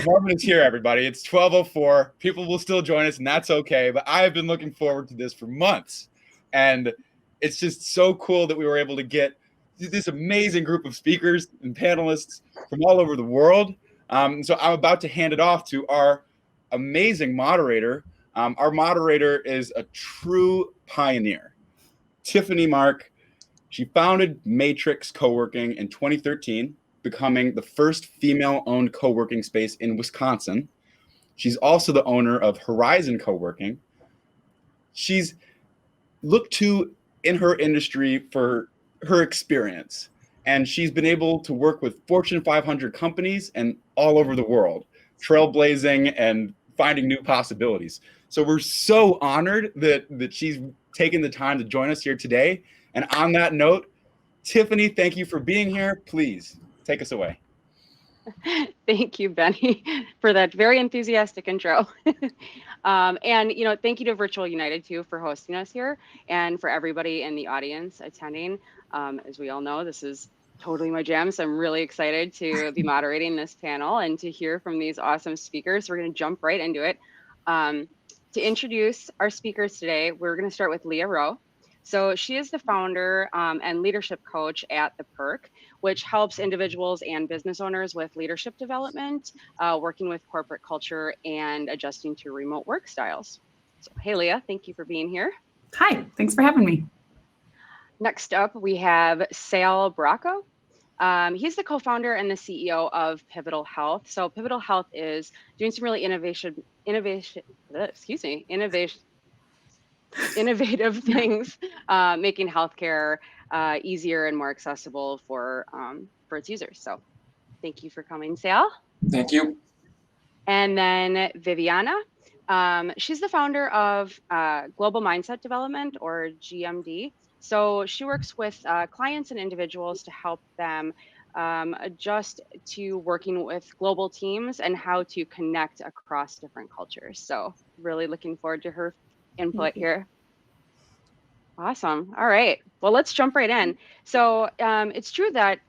Marvin is here, everybody. It's 12:04. People will still join us, and that's okay. But I have been looking forward to this for months. And it's just so cool that we were able to get this amazing group of speakers and panelists from all over the world. So I'm about to hand it off to our amazing moderator. Our moderator is a true pioneer, Tiffanie Marks. She founded Matrix Coworking in 2013, becoming the first female-owned co-working space in Wisconsin. She's also the owner of Horizon Coworking. She's looked to in her industry for her experience, and she's been able to work with Fortune 500 companies and all over the world, trailblazing and finding new possibilities. So we're so honored that she's taken the time to join us here today. And on that note, Tiffanie, thank you for being here. Please take us away. Thank you, Benny, for that very enthusiastic intro. And, thank you to Virtual United, too, for hosting us here, and for everybody in the audience attending. As we all know, this is totally my jam, so I'm really excited to be moderating this panel and to hear from these awesome speakers. We're going to jump right into it. To introduce our speakers today, we're going to start with Leah Roe. So she is the founder and leadership coach at the Perk, which helps individuals and business owners with leadership development, working with corporate culture, and adjusting to remote work styles. So, hey, Leah, thank you for being here. Hi, thanks for having me. Next up, we have Sal Braico. He's the co-founder and the CEO of Pivotal Health. So Pivotal Health is doing some really innovative things, making healthcare easier and more accessible for its users. So thank you for coming, Sal. Thank you. And then Viviana. She's the founder of Global Mindset Development, or GMD. So she works with clients and individuals to help them adjust to working with global teams and how to connect across different cultures. So really looking forward to her input here. Awesome. All right. Well, let's jump right in. So it's true that,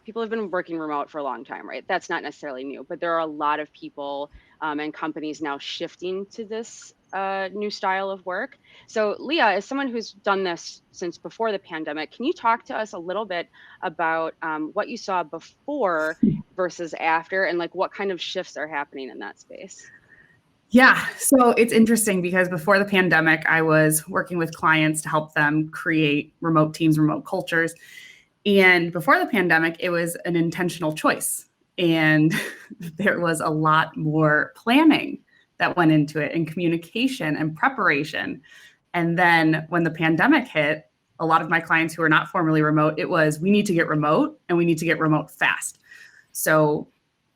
people have been working remote for a long time, right? That's not necessarily new, but there are a lot of people and companies now shifting to this new style of work. So Leah, as someone who's done this since before the pandemic, can you talk to us a little bit about what you saw before versus after, and like what kind of shifts are happening in that space? Yeah, so it's interesting because before the pandemic, I was working with clients to help them create remote teams, remote cultures. And before the pandemic, it was an intentional choice. And there was a lot more planning that went into it, and communication and preparation. And then when the pandemic hit, a lot of my clients who are not formerly remote, it was, we need to get remote, and we need to get remote fast. So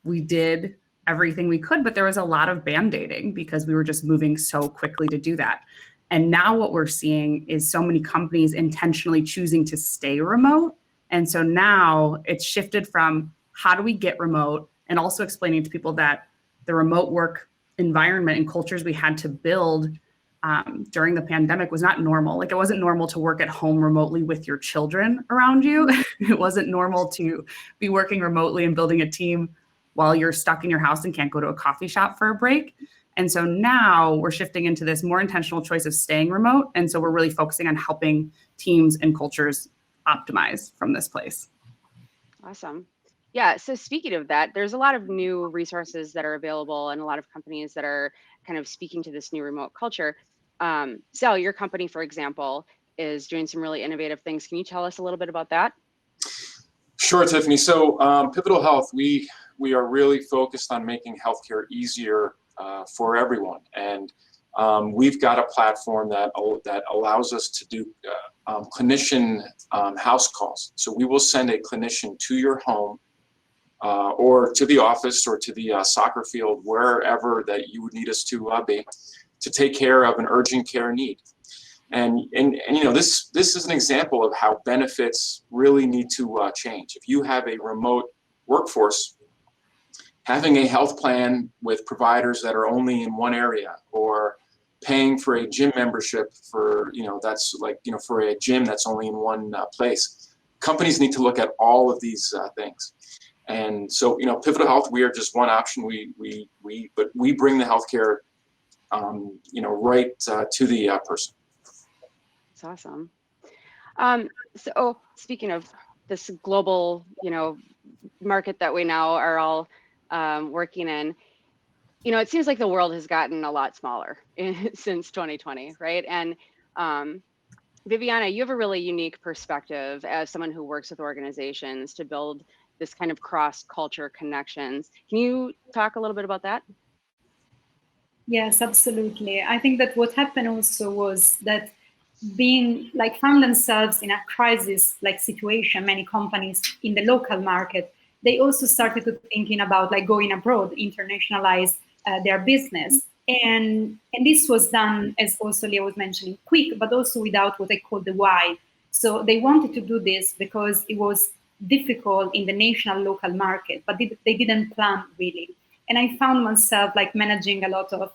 we did everything we could, but there was a lot of band-aiding because we were just moving so quickly to do that. And now what we're seeing is so many companies intentionally choosing to stay remote. And so now it's shifted from how do we get remote, and also explaining to people that the remote work environment and cultures we had to build during the pandemic was not normal. Like, it wasn't normal to work at home remotely with your children around you. It wasn't normal to be working remotely and building a team while you're stuck in your house and can't go to a coffee shop for a break. And so now we're shifting into this more intentional choice of staying remote. And so we're really focusing on helping teams and cultures optimize from this place. Awesome. Yeah, so speaking of that, there's a lot of new resources that are available and a lot of companies that are kind of speaking to this new remote culture. Sal, your company, for example, is doing some really innovative things. Can you tell us a little bit about that? Sure, Tiffanie. So Pivotal Health, we are really focused on making healthcare easier for everyone. And we've got a platform that allows us to do clinician house calls. So we will send a clinician to your home or to the office or to the soccer field, wherever that you would need us to be, to take care of an urgent care need. And this is an example of how benefits really need to change. If you have a remote workforce, having a health plan with providers that are only in one area, or paying for a gym membership for, for a gym that's only in one place. Companies need to look at all of these things. And so, Pivotal Health, we are just one option. But we bring the healthcare, right to the person. That's awesome. So speaking of this global, market that we now are all working in, it seems like the world has gotten a lot smaller since 2020, right? And Viviana, you have a really unique perspective as someone who works with organizations to build this kind of cross-culture connections. Can you talk a little bit about that? Yes, absolutely. I think that what happened also was that found themselves in a crisis situation, many companies in the local market, they also started to thinking about going abroad, internationalize their business. And this was done, as also Leah was mentioning, quick, but also without what I call the why. So they wanted to do this because it was difficult in the national local market, but they didn't plan really. And I found myself managing a lot of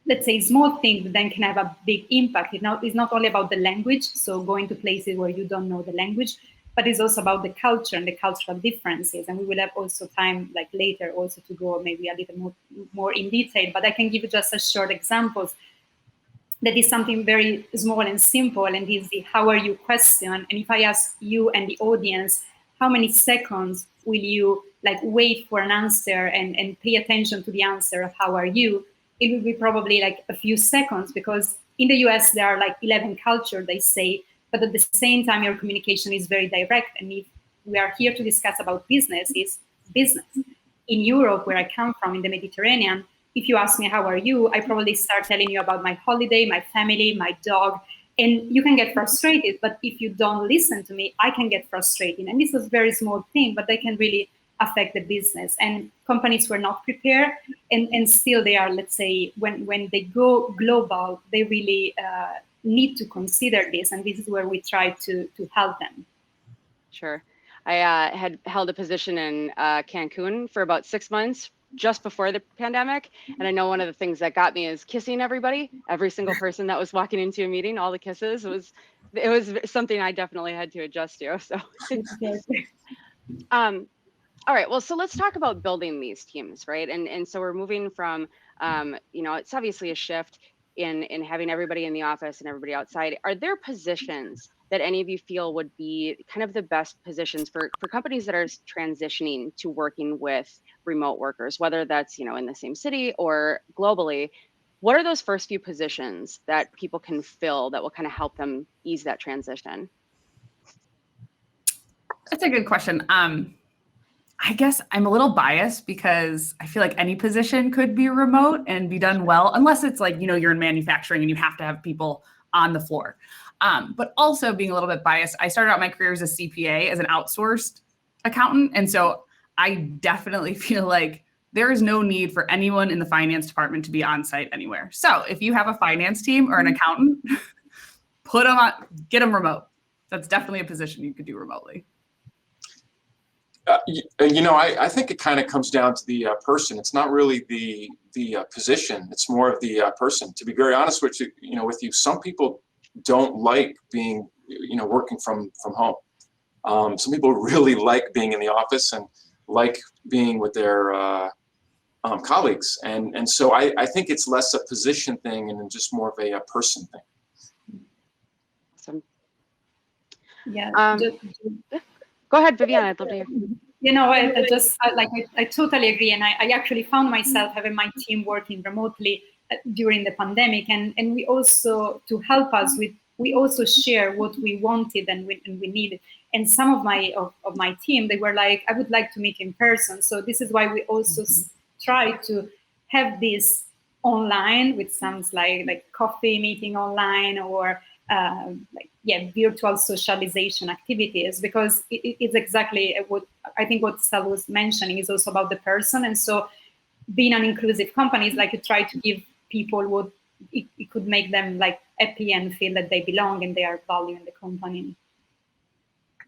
let's say small things that then can have a big impact. It's not only about the language, so going to places where you don't know the language, but it's also about the culture and the cultural differences. And we will have also time later also to go maybe a little more in detail, but I can give you just a short examples. That is something very small and simple, and is the how are you question. And if I ask you and the audience, how many seconds will you wait for an answer and pay attention to the answer of how are you? It will be probably a few seconds, because in the US there are 11 cultures, they say, but at the same time your communication is very direct. And if we are here to discuss about business, it's business. In Europe, where I come from, in the Mediterranean, if you ask me how are you, I probably start telling you about my holiday, my family, my dog, and you can get frustrated. But if you don't listen to me, I can get frustrated. And this is a very small thing, but they can really affect the business. And companies were not prepared, and still they are, let's say, when they go global, they really need to consider this. And this is where we try to help them. Sure. I had held a position in Cancun for about 6 months just before the pandemic. And I know one of the things that got me is kissing everybody, every single person that was walking into a meeting, all the kisses. It was something I definitely had to adjust to. So, all right, well, so let's talk about building these teams, right? And so we're moving from, it's obviously a shift in having everybody in the office and everybody outside. Are there positions that any of you feel would be kind of the best positions for companies that are transitioning to working with remote workers, whether that's, in the same city or globally? What are those first few positions that people can fill that will kind of help them ease that transition? That's a good question. I guess I'm a little biased because I feel like any position could be remote and be done well, unless it's you're in manufacturing and you have to have people on the floor. But also being a little bit biased, I started out my career as a CPA, as an outsourced accountant. And so I definitely feel like there is no need for anyone in the finance department to be on site anywhere. So if you have a finance team or an accountant, put them on, get them remote. That's definitely a position you could do remotely. I think it kind of comes down to the person. It's not really the position. It's more of the person. To be very honest with you, some people don't like being, working from home. Some people really like being in the office and like being with their colleagues. And so I think it's less a position thing and just more of a person thing. Awesome. Yeah. Go ahead, Viviana. I'd love to hear. I totally agree. And I actually found myself having my team working remotely during the pandemic. And we also, to help us we also share what we wanted and we needed. And some of my team, they were like, I would like to meet in person. So this is why we also try to have this online, which sounds like coffee meeting online or virtual socialization activities, because it's exactly what I think what Sal was mentioning is also about the person. And so being an inclusive company is you try to give people what it could make them happy and feel that they belong and they are valued in the company.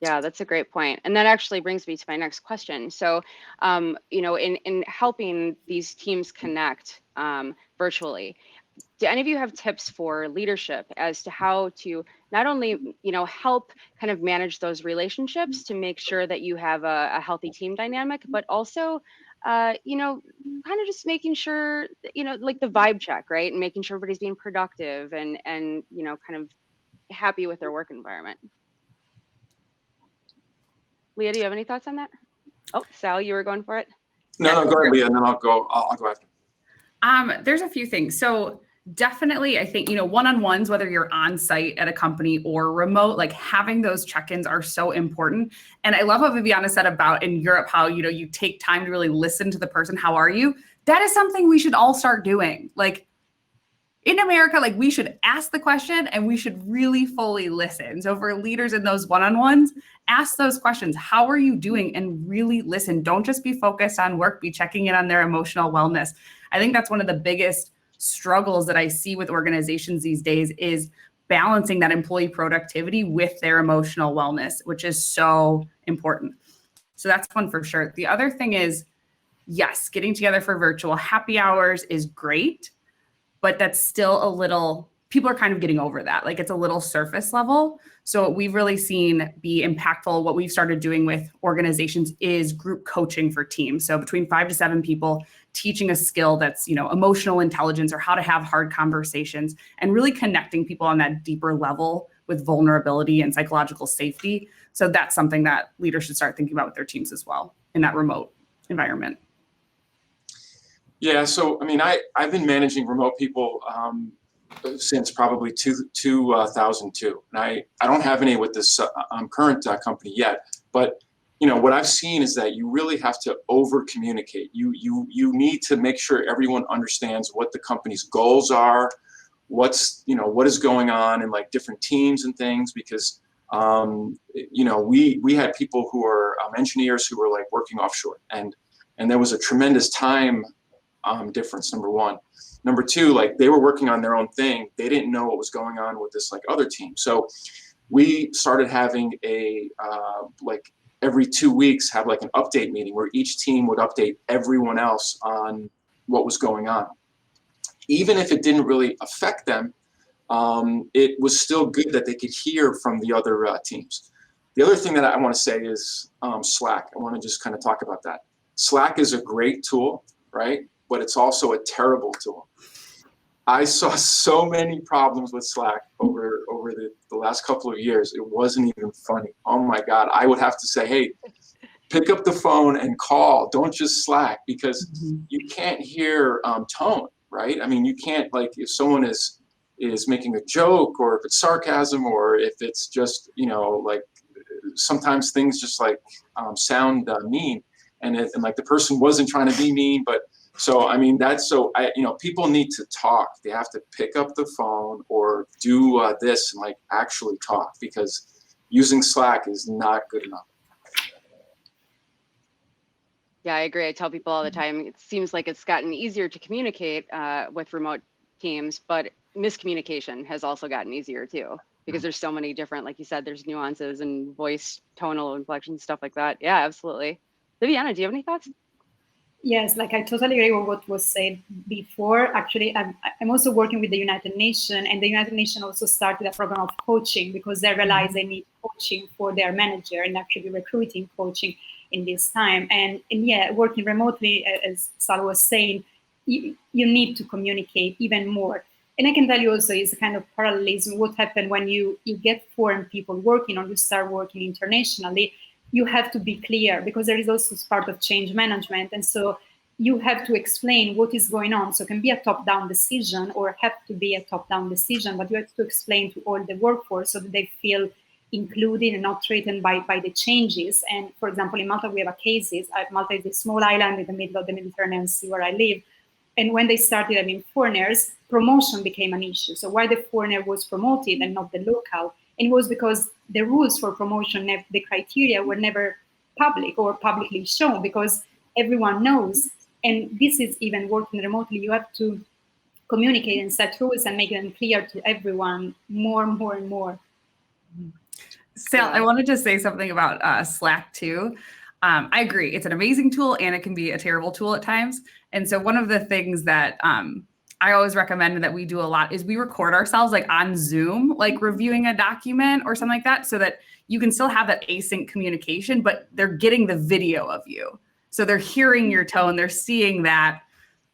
Yeah, that's a great point. And that actually brings me to my next question. So, in helping these teams connect virtually, do any of you have tips for leadership as to how to not only, help kind of manage those relationships to make sure that you have a healthy team dynamic, but also, kind of just making sure, like the vibe check, right? And making sure everybody's being productive and, kind of happy with their work environment. Leah, do you have any thoughts on that? Oh, Sal, you were going for it? No, go ahead, Leah, and then I'll go after. There's a few things. So definitely, I think, one-on-ones, whether you're on site at a company or remote, like having those check-ins are so important. And I love what Viviana said about in Europe, how, you take time to really listen to the person. How are you? That is something we should all start doing. Like in America, like we should ask the question and we should really fully listen. So for leaders in those one-on-ones, ask those questions. How are you doing? And really listen. Don't just be focused on work, be checking in on their emotional wellness. I think that's one of the biggest struggles that I see with organizations these days is balancing that employee productivity with their emotional wellness, which is so important. So that's one for sure. The other thing is, yes, getting together for virtual happy hours is great, but that's still people are kind of getting over that. Like it's a little surface level. So what we've really seen be impactful, what we've started doing with organizations is group coaching for teams. So between 5 to 7 people, teaching a skill that's, emotional intelligence or how to have hard conversations and really connecting people on that deeper level with vulnerability and psychological safety. So that's something that leaders should start thinking about with their teams as well in that remote environment. Yeah, so I mean, I've been managing remote people since probably 2002, and I don't have any with this current company yet. But what I've seen is that you really have to over communicate. You need to make sure everyone understands what the company's goals are, what is going on in like different teams and things, because we had people who are engineers who were like working offshore, and there was a tremendous time difference, number one. Number two, like they were working on their own thing. They didn't know what was going on with this like other team. So we started having a like every 2 weeks have like an update meeting where each team would update everyone else on what was going on. Even if it didn't really affect them, it was still good that they could hear from the other teams. The other thing that I want to say is Slack. I want to just kind of talk about that. Slack is a great tool, right? But it's also a terrible tool. I saw so many problems with Slack over the last couple of years. It wasn't even funny. Oh my God. I would have to say, hey, pick up the phone and call. Don't just Slack, because you can't hear tone, right? I mean, you can't, like, if someone is making a joke, or if it's sarcasm, or if it's just, like sometimes things just like sound mean, and like the person wasn't trying to be mean, but so, I mean, people need to talk. They have to pick up the phone or do this and like actually talk, because using Slack is not good enough. Yeah, I agree. I tell people all the time, it seems like it's gotten easier to communicate with remote teams, but miscommunication has also gotten easier too, because there's so many different, like you said, there's nuances and voice, tonal inflection, stuff like that. Yeah, absolutely. Viviana, do you have any thoughts? Yes, like I totally agree with what was said before. Actually, I'm also working with the United Nations, and the United Nations also started a program of coaching because they realize they need coaching for their manager and actually recruiting coaching in this time. And yeah, working remotely, as Sal was saying, you need to communicate even more. And I can tell you also is a kind of parallelism. What happened when you get foreign people working, or you start working internationally, you have to be clear, because there is also part of change management. And so you have to explain what is going on. So it can be a top-down decision, or have to be a top-down decision, but you have to explain to all the workforce so that they feel included and not threatened by the changes. And for example, in Malta, we have cases. Malta is a small island in the middle of the Mediterranean Sea where I live. And when they started having foreigners, promotion became an issue. So why the foreigner was promoted and not the local? And it was because the rules for promotion, the criteria were never public or publicly shown, because everyone knows. And this is even working remotely. You have to communicate and set rules and make them clear to everyone more and more. Sal, I wanted to say something about Slack too. I agree. It's an amazing tool and it can be a terrible tool at times. And so one of the things that I always recommend that we do a lot is we record ourselves like on Zoom, like reviewing a document or something like that, so that you can still have that async communication, but they're getting the video of you. So they're hearing your tone, they're seeing that,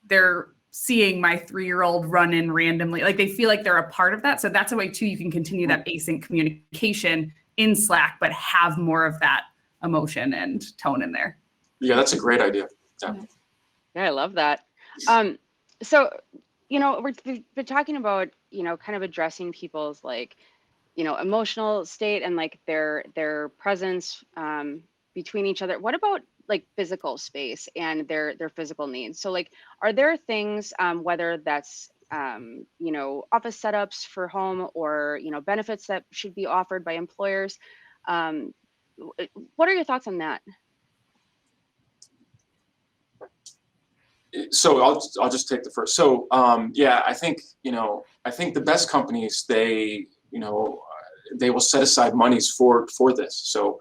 they're seeing my 3-year-old run in randomly. Like they feel like they're a part of that. So that's a way too, you can continue that async communication in Slack, but have more of that emotion and tone in there. Yeah, that's a great idea. Yeah, I love that. So, you know, we've been talking about, you know, kind of addressing people's like, you know, emotional state and like their presence between each other. What about like physical space and their physical needs? So like, are there things, whether that's, you know, office setups for home or, you know, benefits that should be offered by employers? What are your thoughts on that? So I'll just take the first. So yeah, I think the best companies, they will set aside monies for this. So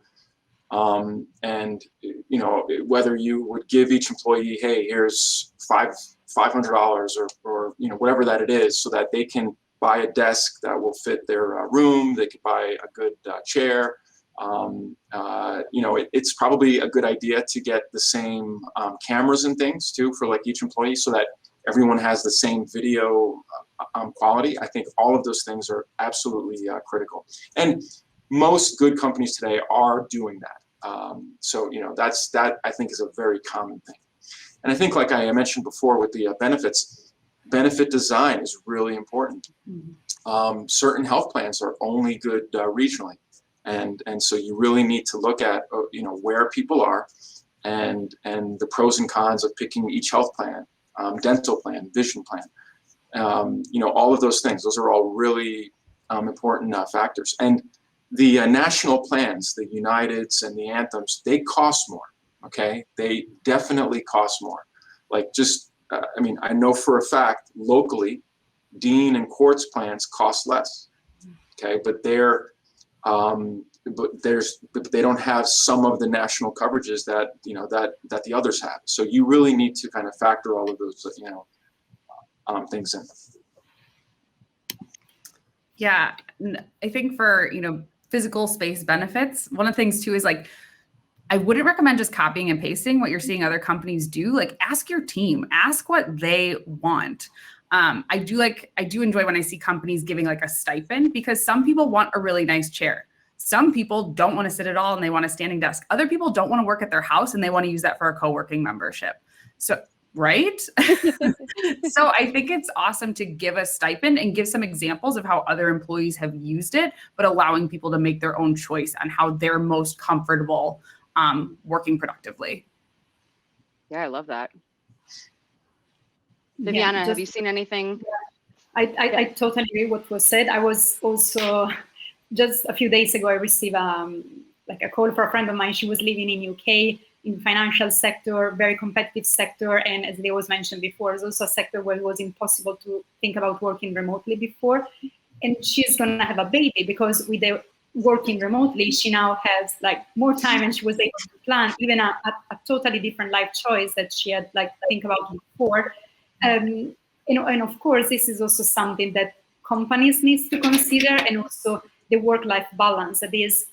and you know, whether you would give each employee, hey, here's $500 or you know, whatever that it is, so that they can buy a desk that will fit their room, they could buy a good chair. You know, it's probably a good idea to get the same cameras and things too for like each employee, so that everyone has the same video quality. I think all of those things are absolutely critical, and most good companies today are doing that. So you know, that I think is a very common thing. And I think, like I mentioned before with the benefits, benefit design is really important. Certain health plans are only good regionally. And so you really need to look at, you know, where people are and the pros and cons of picking each health plan, dental plan, vision plan, you know, all of those things. Those are all really important factors. And the national plans, the Uniteds and the Anthems, they cost more, okay? They definitely cost more. Like just, I mean, I know for a fact, locally, Dean and Quartz plans cost less, okay? But they don't have some of the national coverages that, you know, that the others have. So you really need to kind of factor all of those, you know, things in. Yeah, I think for, you know, physical space benefits, one of the things too is like, I wouldn't recommend just copying and pasting what you're seeing other companies do. Like ask your team, ask what they want. I do enjoy when I see companies giving like a stipend, because some people want a really nice chair. Some people don't want to sit at all and they want a standing desk. Other people don't want to work at their house and they want to use that for a co-working membership. So, right? So I think it's awesome to give a stipend and give some examples of how other employees have used it, but allowing people to make their own choice on how they're most comfortable working productively. Yeah, I love that. Viviana, have you seen anything? I totally agree with what was said. I was also, just a few days ago, I received like a call for a friend of mine. She was living in UK in financial sector, very competitive sector. And as Leah was mentioned before, it's also a sector where it was impossible to think about working remotely before. And she's gonna have a baby, because with the working remotely, she now has like more time, and she was able to plan even a totally different life choice that she had like think about before. You know, and of course, this is also something that companies need to consider, and also the work-life balance. That is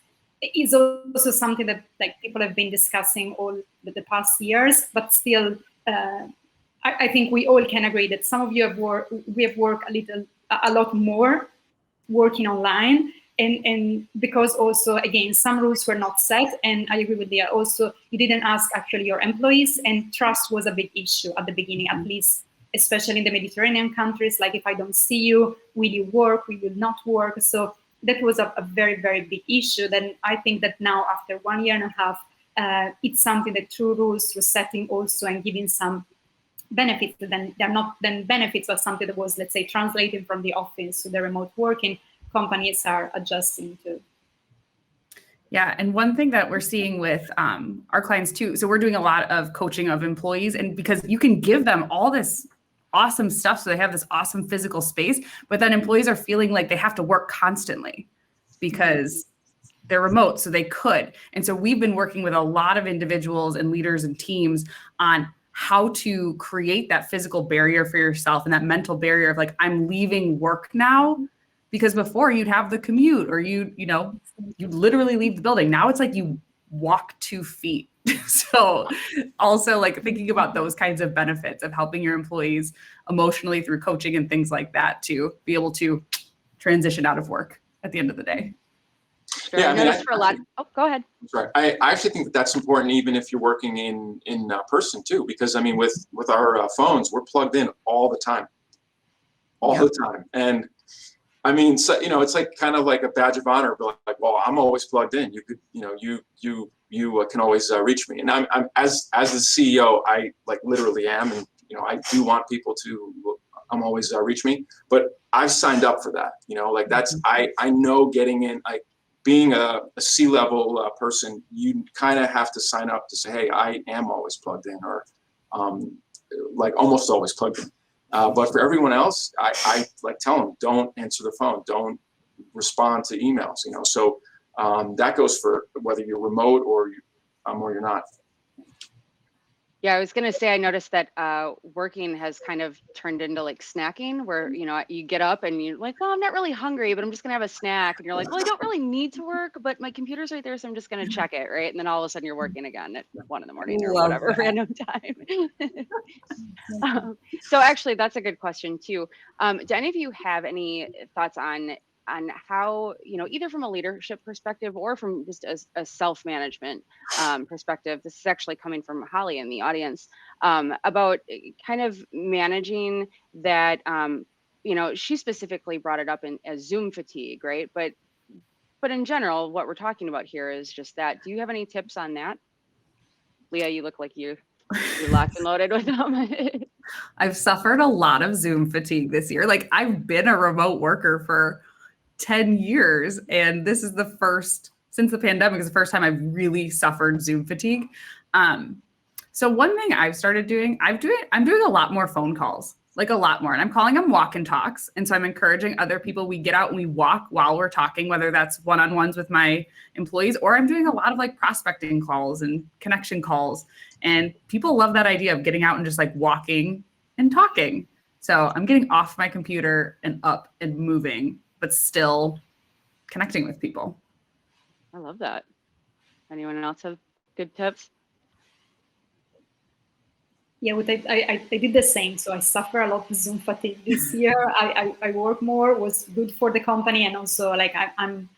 also something that like people have been discussing all the past years, but still, I think we all can agree that some of you have worked a lot more working online, and because also, again, some rules were not set, and I agree with Leah, also you didn't ask actually your employees, and trust was a big issue at the beginning, at least, especially in the Mediterranean countries. Like, if I don't see you, will you work, will you not work? So that was a very, very big issue. Then I think that now, after 1.5 years, it's something that through rules, through setting also, and giving some benefits, then they're not then benefits, but something that was, let's say, translated from the office to the remote working, companies are adjusting to. Yeah, and one thing that we're seeing with our clients too, so we're doing a lot of coaching of employees, and because you can give them all this awesome stuff, so they have this awesome physical space, but then employees are feeling like they have to work constantly because they're remote, so they could. And so we've been working with a lot of individuals and leaders and teams on how to create that physical barrier for yourself and that mental barrier of like, I'm leaving work now. Because before you'd have the commute or you literally leave the building. Now it's like you walk 2 feet. So also like thinking about those kinds of benefits of helping your employees emotionally through coaching and things like that to be able to transition out of work at the end of the day. Sure. Yeah, I noticed for a lot. Oh, go ahead. Right. I actually think that that's important, even if you're working in person too, because I mean, with our phones, we're plugged in all the time, the time. And I mean, so, you know, it's like kind of like a badge of honor, but like, well, I'm always plugged in. You could, you know, you can always reach me. And I'm as the CEO, I like literally am, and you know, I do want people to always reach me. But I've signed up for that. You know, like that's I know getting in like. Being a C-level person, you kind of have to sign up to say, hey, I am always plugged in, or like almost always plugged in. But for everyone else, I like tell them, don't answer the phone, don't respond to emails, you know. So that goes for whether you're remote or you're not. Yeah, I was going to say, I noticed that working has kind of turned into like snacking where, you know, you get up and you're like, well, I'm not really hungry, but I'm just going to have a snack. And you're like, well, I don't really need to work, but my computer's right there, so I'm just going to check it, right? And then all of a sudden you're working again at 1 a.m. or whatever random time. So actually, that's a good question too. Do any of you have any thoughts on how, you know, either from a leadership perspective or from just a self-management perspective, this is actually coming from Holly in the audience, about kind of managing that, you know, she specifically brought it up as Zoom fatigue, right? But in general, what we're talking about here is just that. Do you have any tips on that? Leah, you look like you're locked and loaded with them. I've suffered a lot of Zoom fatigue this year. Like I've been a remote worker for 10 years. And this is the first, since the pandemic is the first time I've really suffered Zoom fatigue. So one thing I've started doing, I'm doing a lot more phone calls, like a lot more. And I'm calling them walk and talks. And so I'm encouraging other people, we get out and we walk while we're talking, whether that's one-on-ones with my employees, or I'm doing a lot of like prospecting calls and connection calls. And people love that idea of getting out and just like walking and talking. So I'm getting off my computer and up and moving, but still connecting with people. I love that. Anyone else have good tips? Yeah, I did the same. So I suffer a lot with Zoom fatigue this year. I work more, was good for the company, and also like I'm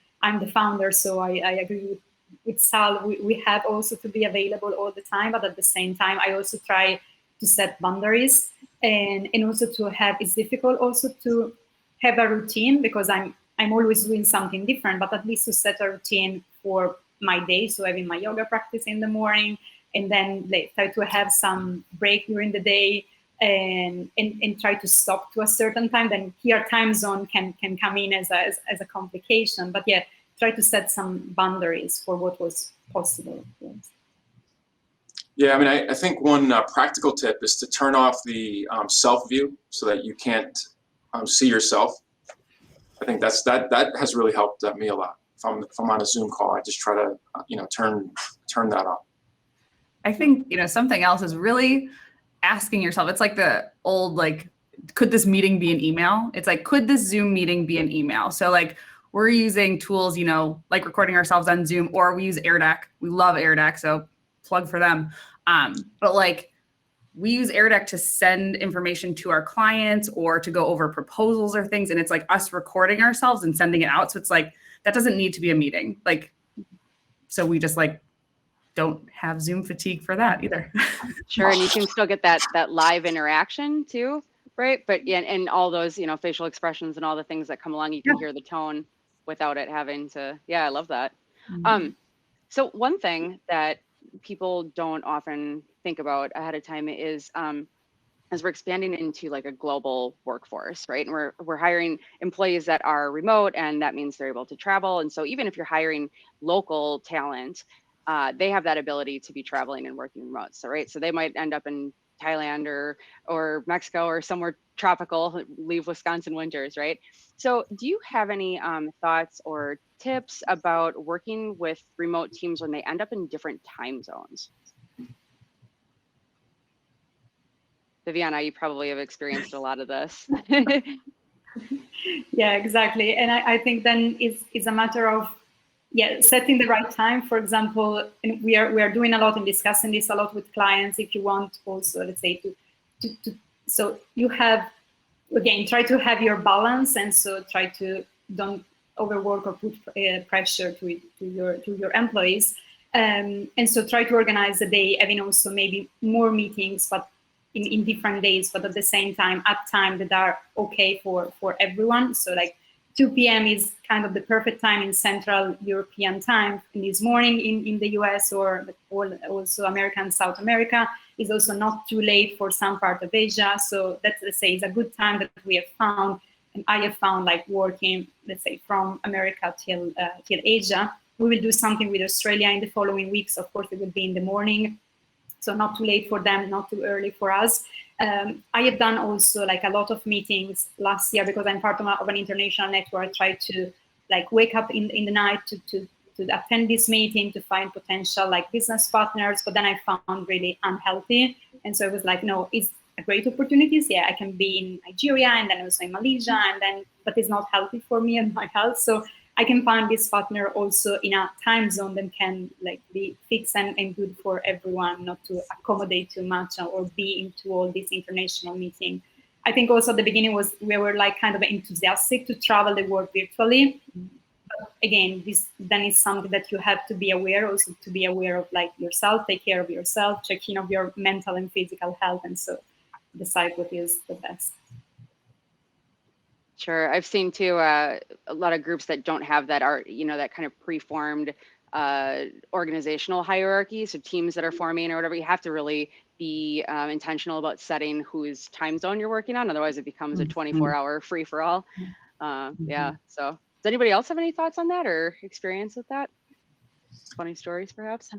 the founder, so I agree with Sal. We have also to be available all the time, but at the same time, I also try to set boundaries and also to have. It's difficult also to have a routine because I'm always doing something different, but at least to set a routine for my day. So having my yoga practice in the morning, and then try to have some break during the day, and try to stop to a certain time. Then here time zone can come in as a complication. But yeah, try to set some boundaries for what was possible. Yeah, I mean, I think one practical tip is to turn off the self view so that you can't see yourself. I think that has really helped me a lot. If I'm on a Zoom call, I just try to turn that off. I think, something else is really asking yourself, it's like the old, like, could this meeting be an email? It's like, could this Zoom meeting be an email? So like we're using tools, like recording ourselves on Zoom, or we use AirDeck. We love AirDeck, so plug for them. But like we use AirDeck to send information to our clients or to go over proposals or things. And it's like us recording ourselves and sending it out. So it's like, that doesn't need to be a meeting. Like, so we just like, don't have Zoom fatigue for that either. Sure, and you can still get that live interaction too, right? But yeah, and all those, facial expressions and all the things that come along, you can hear the tone without it having to, I love that. Mm-hmm. So one thing that people don't often think about ahead of time is as we're expanding into like a global workforce, right? And we're hiring employees that are remote, and that means they're able to travel. And so even if you're hiring local talent, they have that ability to be traveling and working remote. So, right. So they might end up in Thailand or Mexico or somewhere tropical, leave Wisconsin winters, right? So do you have any thoughts or tips about working with remote teams when they end up in different time zones? Viviana, you probably have experienced a lot of this. Yeah, exactly. And I think then it's a matter of setting the right time. For example, and we are doing a lot and discussing this a lot with clients. If you want also, let's say, so you have, again, try to have your balance, and so try to don't overwork or put pressure to your employees, and so try to organize the day, having also maybe more meetings, but in different days, but at the same time at time that are okay for everyone. So like 2 p.m. is kind of the perfect time in Central European time in this morning in the US, or also America and South America. Is also not too late for some part of Asia. So that's, let's say, is a good time that we have found, and I have found, like working, let's say, from America till Asia. We will do something with Australia in the following weeks. Of course, it will be in the morning, so not too late for them, not too early for us. I have done also like a lot of meetings last year, because I'm part of an international network. I try to like wake up in the night to attend this meeting, to find potential like business partners, but then I found really unhealthy. And so it was like, no, it's a great opportunities. Yeah, I can be in Nigeria and then also in Malaysia, but it's not healthy for me and my health. So I can find this partner also in a time zone that can like be fixed and good for everyone, not to accommodate too much or be into all this international meeting. I think also at the beginning we were like kind of enthusiastic to travel the world virtually. But again, this then is something that you have to be aware, also to be aware of like yourself, take care of yourself, check in of your mental and physical health, and so decide what is the best. Sure. I've seen too a lot of groups that don't have that that kind of preformed organizational hierarchy. So teams that are forming or whatever, you have to really be intentional about setting whose time zone you're working on. Otherwise, it becomes a 24-hour free for all. Yeah. So does anybody else have any thoughts on that or experience with that? Funny stories, perhaps?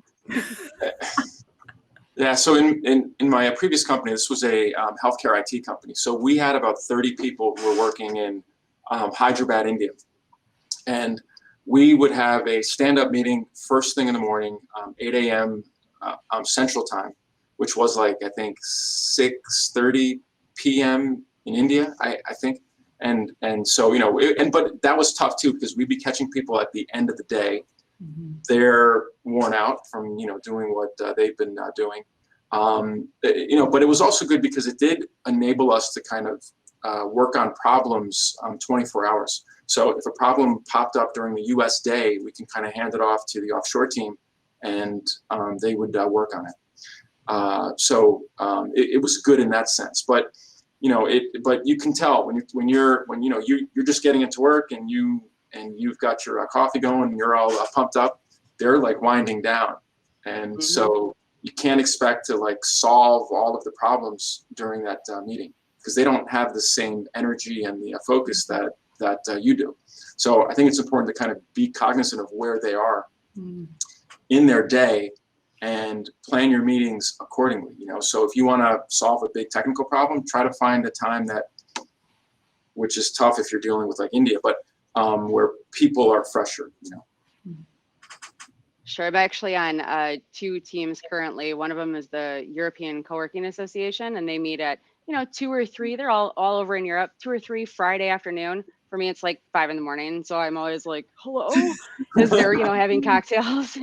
Yeah, so in my previous company, this was a healthcare IT company. So we had about 30 people who were working in Hyderabad, India. And we would have a stand-up meeting first thing in the morning, 8 a.m. Central Time, which was like, I think, 6:30 p.m. in India, I think. And so, but that was tough too, because we'd be catching people at the end of the day. They're worn out from doing what they've been doing, but it was also good because it did enable us to kind of work on problems 24 hours. So if a problem popped up during the US day, we can kind of hand it off to the offshore team, and they would work on it. So it was good in that sense. But but you can tell when you're just getting into work and you've got your coffee going and you're all pumped up, they're like winding down. And so you can't expect to like solve all of the problems during that meeting, because they don't have the same energy and the focus that you do. So I think it's important to kind of be cognizant of where they are in their day and plan your meetings accordingly. So if you want to solve a big technical problem, try to find a time which is tough if you're dealing with like India, but where people are fresher, Sure. I'm actually on 2 teams currently. One of them is the European Coworking Association, and they meet at 2 or 3. They're all over in Europe. 2 or 3 Friday afternoon. For me, it's like 5 in the morning, so I'm always like, "Hello," as they're having cocktails.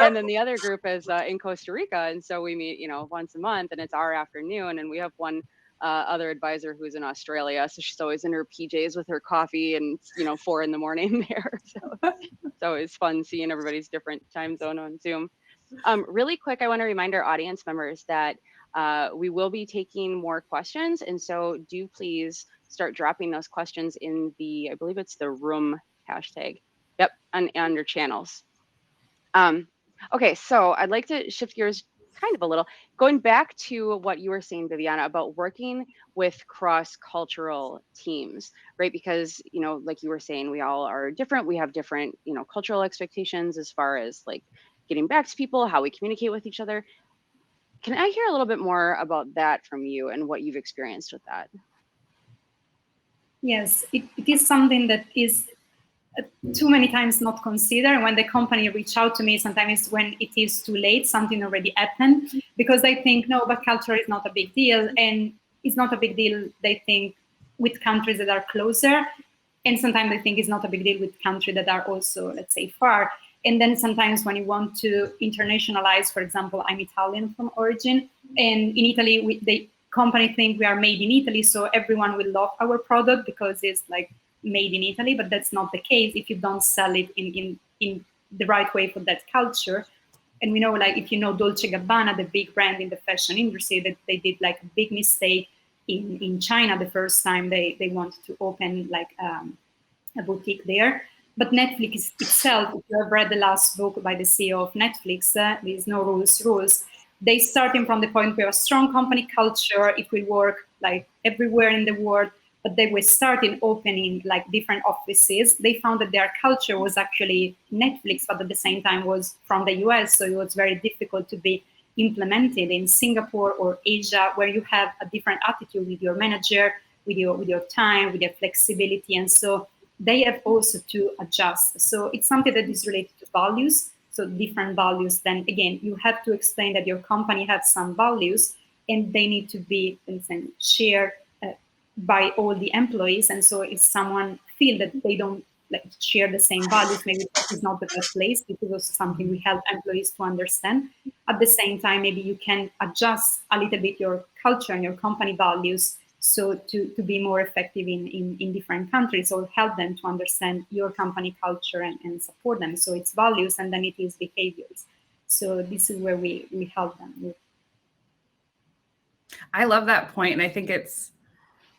And then the other group is in Costa Rica, and so we meet once a month, and it's our afternoon. And we have one other advisor who's in Australia, so she's always in her PJs with her coffee, and 4 in the morning there. So it's always fun seeing everybody's different time zone on Zoom. Really quick, I want to remind our audience members that we will be taking more questions, and so do please start dropping those questions in I believe it's the room hashtag. Yep, on your channels. Okay, so I'd like to shift gears kind of a little, going back to what you were saying, Viviana, about working with cross-cultural teams, right? Because, like you were saying, we all are different. We have different, cultural expectations as far as like getting back to people, how we communicate with each other. Can I hear a little bit more about that from you and what you've experienced with that? Yes, it is something that is too many times not considered. When the company reach out to me, sometimes when it is too late, something already happened, because they think, no, but culture is not a big deal. And it's not a big deal, they think, with countries that are closer. And sometimes they think it's not a big deal with countries that are also, let's say, far. And then sometimes when you want to internationalize, for example, I'm Italian from origin, and in Italy, the company think we are made in Italy, so everyone will love our product because it's like made in Italy, but that's not the case if you don't sell it in the right way for that culture. And we know, like, if you know Dolce & Gabbana, the big brand in the fashion industry, that they did like a big mistake in China the first time they wanted to open like a boutique there. But Netflix itself, if you have read the last book by the CEO of Netflix, there's No Rules, they starting from the point where a strong company culture, it will work like everywhere in the world, but they were starting opening like different offices. They found that their culture was actually Netflix, but at the same time was from the US, so it was very difficult to be implemented in Singapore or Asia, where you have a different attitude with your manager, with your time, with your flexibility, and so they have also to adjust. So it's something that is related to values. So different values, then again, you have to explain that your company has some values and they need to be, for instance, shared by all the employees. And so if someone feel that they don't like share the same values, maybe that is not the best place. This is also something we help employees to understand. At the same time, maybe you can adjust a little bit your culture and your company values so to be more effective in different countries, or help them to understand your company culture and support them. So it's values and then it is behaviors. So this is where we help them with. I love that point. And I think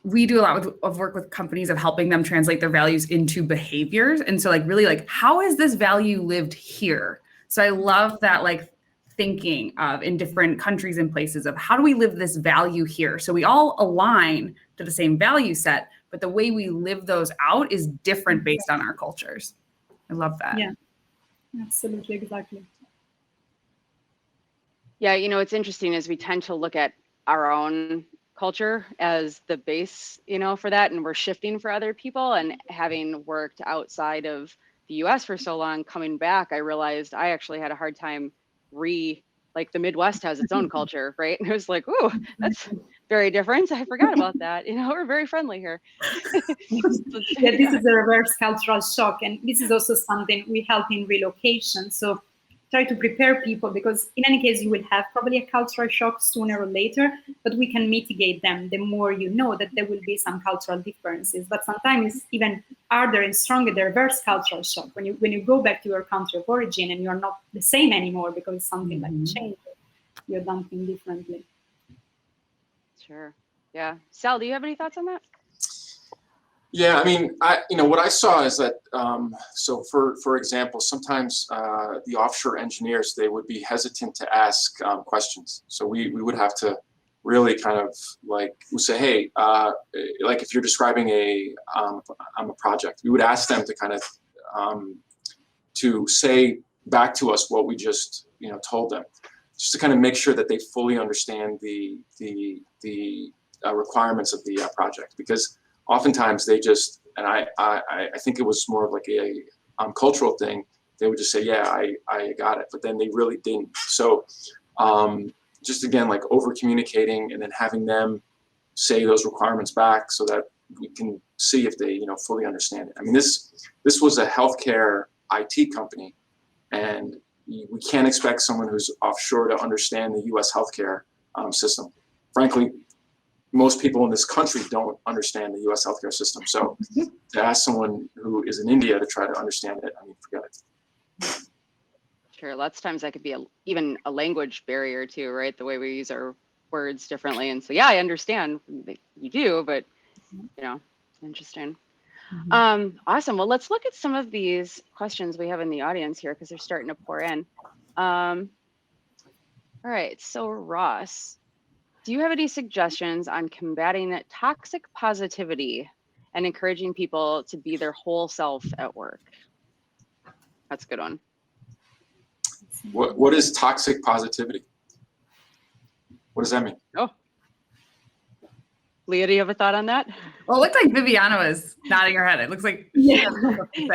we do a lot of work with companies of helping them translate their values into behaviors. And so like, really like, how is this value lived here? So I love that, like, thinking of in different countries and places of how do we live this value here? So we all align to the same value set, but the way we live those out is different based on our cultures. I love that. Yeah, absolutely, exactly. Yeah, you know, it's interesting as we tend to look at our own culture as the base, you know, for that, and we're shifting for other people. And having worked outside of the US for so long, coming back, I realized I actually had a hard time like the Midwest has its own culture, right? And it was like, ooh, that's very different. I forgot about that. You know, we're very friendly here. Yeah, this is a reverse cultural shock. And this is also something we help in relocation. So try to prepare people, because in any case, you will have probably a cultural shock sooner or later, but we can mitigate them the more you know that there will be some cultural differences. But sometimes it's even harder and stronger, the reverse cultural shock, when you go back to your country of origin and you're not the same anymore because something like changed, you're done things differently. Sure. Yeah. Sal, do you have any thoughts on that? Yeah, I mean, what I saw is that, so for example, sometimes the offshore engineers, they would be hesitant to ask questions. So we would have to really kind of like, we say, hey, like if you're describing a project, we would ask them to kind of to say back to us what we just told them, just to kind of make sure that they fully understand the requirements of the project, because oftentimes they just, and I think it was more of like a cultural thing. They would just say, yeah, I got it, but then they really didn't. So just again, like over communicating and then having them say those requirements back so that we can see if they fully understand it. I mean, this was a healthcare IT company, and we can't expect someone who's offshore to understand the U.S. healthcare system. Frankly, most people in this country don't understand the U.S. healthcare system. So to ask someone who is in India to try to understand it, I mean, forget it. Sure. Lots of times that could be even a language barrier too, right? The way we use our words differently. And so, yeah, I understand that you do, but interesting. Awesome. Well, let's look at some of these questions we have in the audience here, because they're starting to pour in. All right. So Ross, do you have any suggestions on combating toxic positivity and encouraging people to be their whole self at work? That's a good one. What is toxic positivity? What does that mean? Oh, Leah, do you have a thought on that? Well, it looked like Viviana was nodding her head. It looks like yeah. Jump in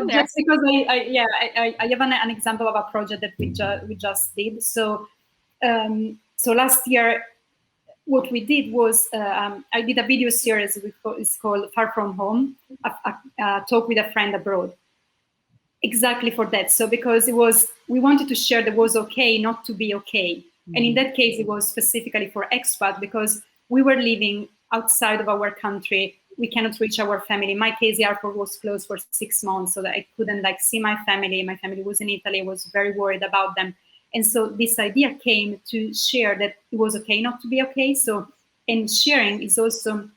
there. Just because I have an example of a project that we just did. So so last year, what we did was I did a video series. It's called Far From Home, a talk with a friend abroad. Exactly for that. So because we wanted to share that was okay not to be okay. And in that case, it was specifically for expat because we were living outside of our country. We cannot reach our family. In my case, the airport was closed for 6 months, so that I couldn't see my family. My family was in Italy. I was very worried about them. And so this idea came to share that it was okay not to be okay. So, and sharing is also,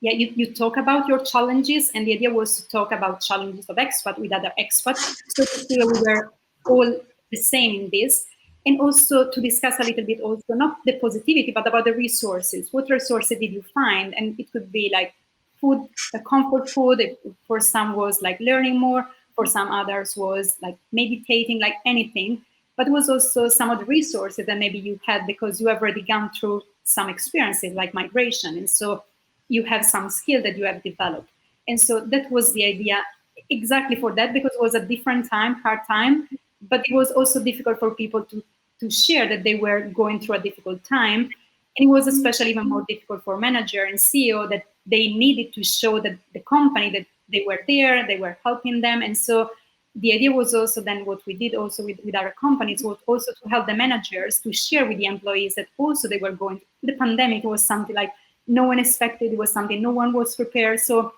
you talk about your challenges, and the idea was to talk about challenges of expat with other expats. So to feel we were all the same in this. And also to discuss a little bit also, not the positivity, but about the resources. What resources did you find? And it could be like food, comfort food. For some was like learning more. For some others was like meditating, like anything. But it was also some of the resources that maybe you had because you have already gone through some experiences like migration. And so you have some skill that you have developed. And so that was the idea exactly for that, because it was a different time, hard time, but it was also difficult for people to share that they were going through a difficult time. And it was especially even more difficult for manager and CEO that they needed to show that the company that they were there, they were helping them. And so the idea was also then what we did also with our companies was also to help the managers to share with the employees that also they were going through. The pandemic was something like no one expected. It was something no one was prepared. So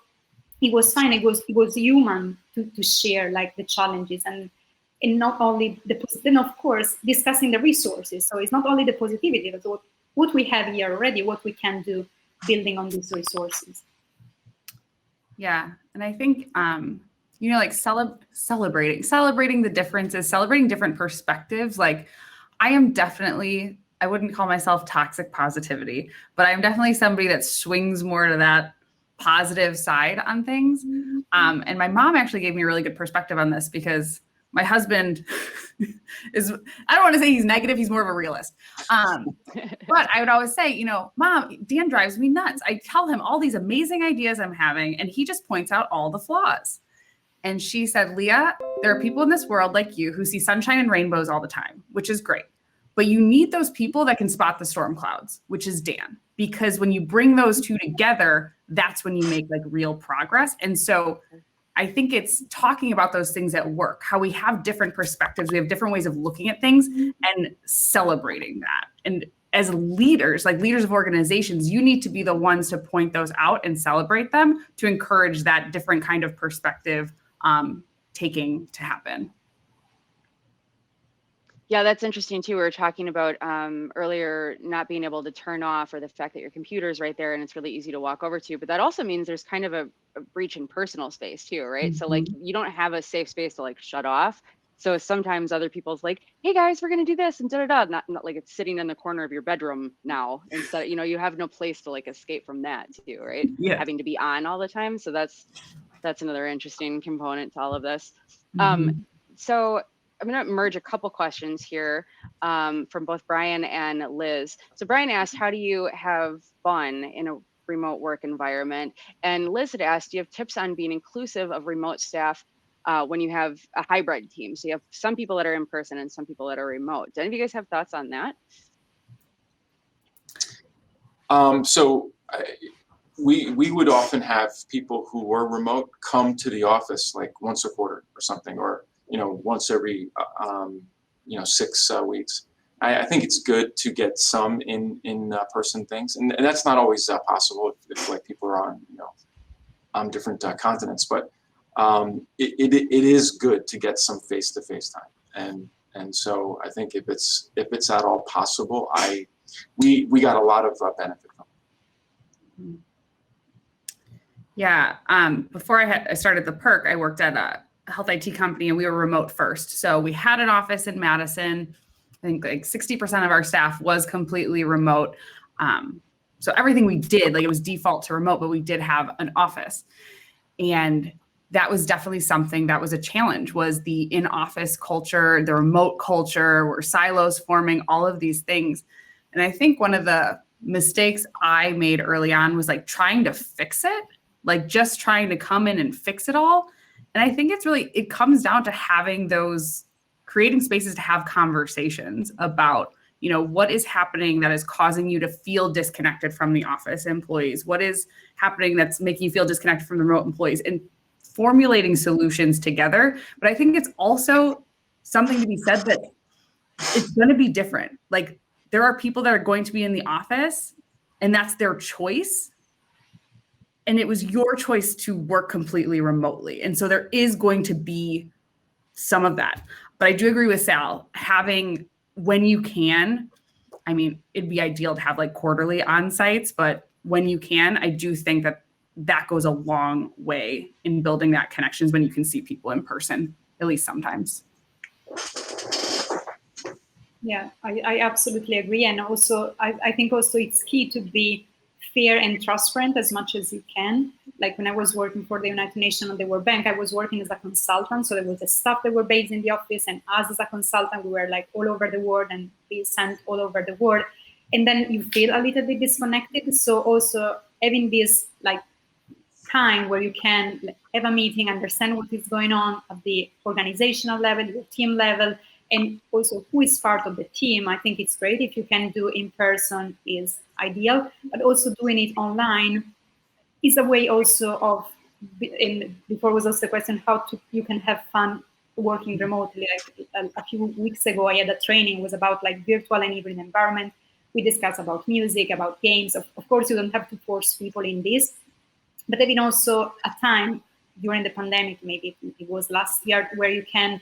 it was fine. It was human to share like the challenges and not only the positive, then of course discussing the resources. So it's not only the positivity, but what we have here already, what we can do building on these resources. Yeah, and I think like celebrating the differences, celebrating different perspectives. Like I am definitely, I wouldn't call myself toxic positivity, but I'm definitely somebody that swings more to that positive side on things. And my mom actually gave me a really good perspective on this because my husband is, I don't want to say he's negative, he's more of a realist. But I would always say, Mom, Dan drives me nuts. I tell him all these amazing ideas I'm having, and he just points out all the flaws. And she said, Leah, there are people in this world like you who see sunshine and rainbows all the time, which is great. But you need those people that can spot the storm clouds, which is Dan. Because when you bring those two together, that's when you make like real progress. And so I think it's talking about those things at work, how we have different perspectives, we have different ways of looking at things and celebrating that. And as leaders, like leaders of organizations, you need to be the ones to point those out and celebrate them to encourage that different kind of perspective taking to happen. Yeah, that's interesting too. We were talking about earlier not being able to turn off, or the fact that your computer's right there and it's really easy to walk over to. But that also means there's kind of a breach in personal space too, right? So like you don't have a safe space to like shut off. So sometimes other people's like, hey guys, we're gonna do this and da-da-da. Not like it's sitting in the corner of your bedroom now. Instead, you have no place to like escape from that too, right? Yeah. Having to be on all the time. So that's another interesting component to all of this. So I'm going to merge a couple questions here from both Brian and Liz. So Brian asked, how do you have fun in a remote work environment? And Liz had asked, do you have tips on being inclusive of remote staff when you have a hybrid team? So you have some people that are in person and some people that are remote. Do any of you guys have thoughts on that? We would often have people who were remote come to the office like once a quarter or something, or once every 6 weeks. I think it's good to get some in person things, and that's not always possible if like people are on different continents. But it is good to get some face-to-face time, and so I think if it's at all possible, we got a lot of benefit from it. Yeah. Before I started the Perk, I worked at a health IT company, and we were remote first. So we had an office in Madison. I think like 60% of our staff was completely remote. So everything we did, like it was default to remote, but we did have an office. And that was definitely something that was a challenge, was the in-office culture, the remote culture, where silos forming, all of these things. And I think one of the mistakes I made early on was like trying to fix it, like just trying to come in and fix it all. And I think it comes down to creating spaces to have conversations about, You know, what is happening that is causing you to feel disconnected from the office employees? What is happening that's making you feel disconnected from the remote employees? And formulating solutions together. But I think it's also something to be said that it's going to be different. Like, there are people that are going to be in the office and that's their choice. And it was your choice to work completely remotely. And so there is going to be some of that. But I do agree with Sal, having, when you can, I mean, it'd be ideal to have like quarterly on-sites, but when you can, I do think that that goes a long way in building that connections when you can see people in person, at least sometimes. Yeah, I absolutely agree. And also, I think also it's key to be fair and transparent as much as you can. Like when I was working for the United Nations and the World Bank, I was working as a consultant. So there was the staff that were based in the office, and us as a consultant, we were like all over the world and be sent all over the world. And then you feel a little bit disconnected. So also having this like time where you can have a meeting, understand what is going on at the organizational level, your team level, and also who is part of the team. I think it's great. If you can do in person is ideal, but also doing it online is a way also of, and before was also the question how you can have fun working remotely. Like a few weeks ago, I had a training, it was about like virtual and hybrid environment. We discussed about music, about games. Of course, you don't have to force people in this, but having also a time during the pandemic, maybe it was last year, where you can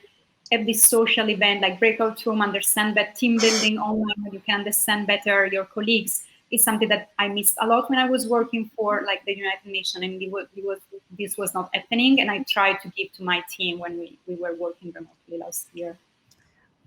have this social event like breakout room, understand that team building online, where you can understand better your colleagues, is something that I missed a lot when I was working for like the United Nations, and this was not happening. And I tried to give to my team when we were working remotely last year.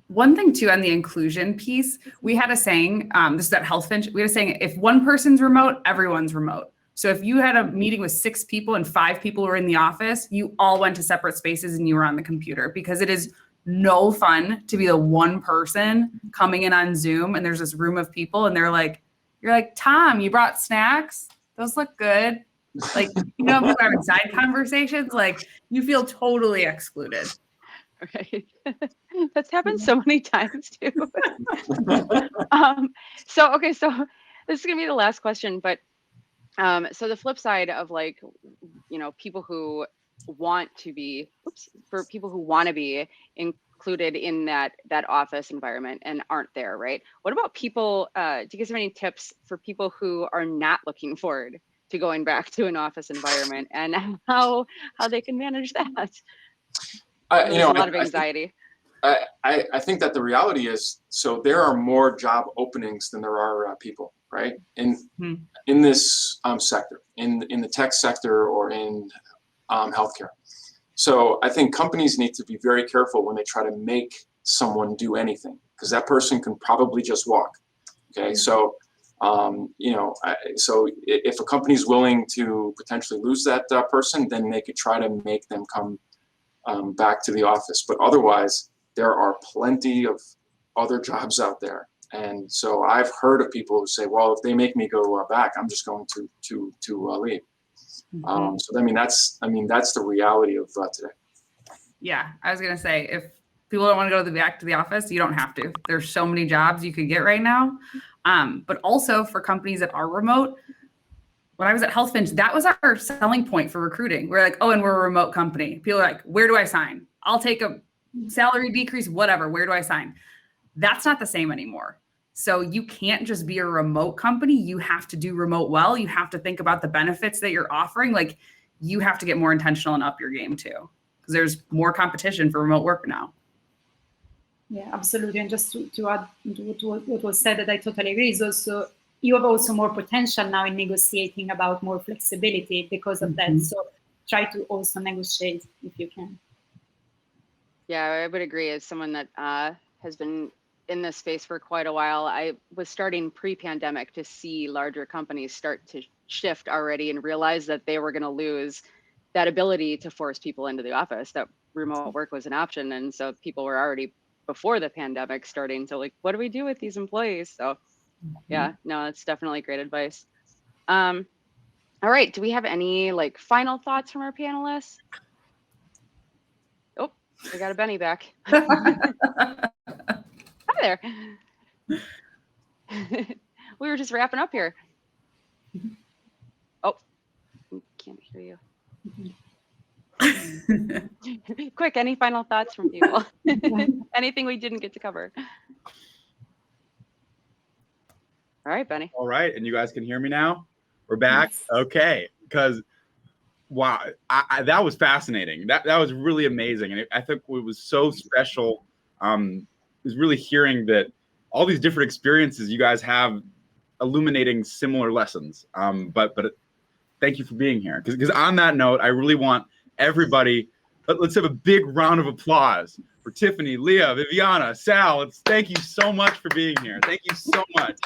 One thing too, on the inclusion piece, we had a saying, this is at HealthFinch, we had a saying, if one person's remote, everyone's remote. So if you had a meeting with 6 people and 5 people were in the office, you all went to separate spaces and you were on the computer, because it is no fun to be the one person coming in on Zoom and there's this room of people and you're like, Tom, you brought snacks? Those look good. Like, you know, people having side conversations, like you feel totally excluded. Right. That's happened so many times too. So this is gonna be the last question, but so the flip side of like, you know, people who want to be, for people who want to be included in that office environment and aren't there, right? What about people, do you guys have any tips for people who are not looking forward to going back to an office environment, and how they can manage that? You know, a lot of anxiety. I think that the reality is, so there are more job openings than there are people, right? In this sector, in the tech sector or in healthcare. So I think companies need to be very careful when they try to make someone do anything, because that person can probably just walk. Okay, so you know, so if a company is willing to potentially lose that person, then they could try to make them come back to the office. But otherwise, there are plenty of other jobs out there. And so I've heard of people who say, well, if they make me go back, I'm just going to leave. So I mean, that's the reality of today. Yeah, I was gonna say, if people don't want to go back to the office, you don't have to. There's so many jobs you could get right now. But also for companies that are remote, when I was at HealthFinch, that was our selling point for recruiting. We're like, oh, and we're a remote company. People are like, where do I sign? I'll take a salary decrease, whatever. Where do I sign? That's not the same anymore. So you can't just be a remote company. You have to do remote well. You have to think about the benefits that you're offering. Like, you have to get more intentional and up your game too, because there's more competition for remote work now. Yeah, absolutely. And just to add to what was said, that I totally agree, is also you have also more potential now in negotiating about more flexibility because of that. So try to also negotiate if you can. Yeah, I would agree. As someone that has been in this space for quite a while, I was starting pre-pandemic to see larger companies start to shift already and realize that they were going to lose that ability to force people into the office, that remote work was an option. And so people were already, before the pandemic, starting to like, what do we do with these employees? So yeah, no, it's definitely great advice. All right, do we have any like final thoughts from our panelists? Oh, we got a Benny back. Hi there. We were just wrapping up here. Oh, can't hear you. Quick, any final thoughts from people? Anything we didn't get to cover? All right, Benny. All right, and you guys can hear me now? We're back? Yes. Okay, because wow, that was fascinating. That was really amazing. And I think what was so special is really hearing that all these different experiences you guys have illuminating similar lessons. But thank you for being here. Because on that note, I really want everybody, let's have a big round of applause for Tiffanie, Leah, Viviana, Sal. Thank you so much for being here. Thank you so much.